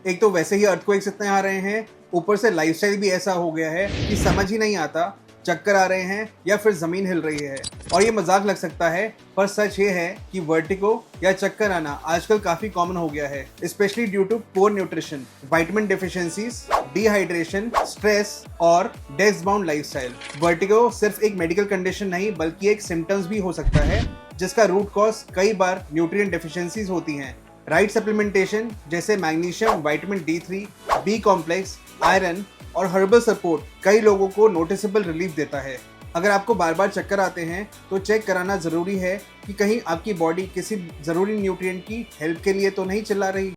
एक तो वैसे ही अर्थक्वेक्स इतने आ रहे हैं, ऊपर से लाइफस्टाइल भी ऐसा हो गया है कि समझ ही नहीं आता चक्कर आ रहे हैं या फिर जमीन हिल रही है। और ये मजाक लग सकता है, पर सच ये है कि वर्टिगो या चक्कर आना आजकल काफी कॉमन हो गया है, specially due to poor nutrition, vitamin deficiencies, dehydration, stress और डेस्क बाउंड लाइफस्टाइल। वर्टिगो सिर्फ एक मेडिकल कंडीशन नहीं बल्कि एक सिम्टम्स भी हो सकता है, जिसका रूट कॉज कई बार न्यूट्रिएंट डेफिशिएंसीज होती हैं। राइट सप्लीमेंटेशन जैसे magnesium, vitamin D3, B complex, iron और हर्बल सपोर्ट कई लोगों को नोटिसेबल रिलीफ देता है। अगर आपको बार बार चक्कर आते हैं तो चेक कराना ज़रूरी है कि कहीं आपकी बॉडी किसी ज़रूरी न्यूट्रिएंट की हेल्प के लिए तो नहीं चिल्ला रही।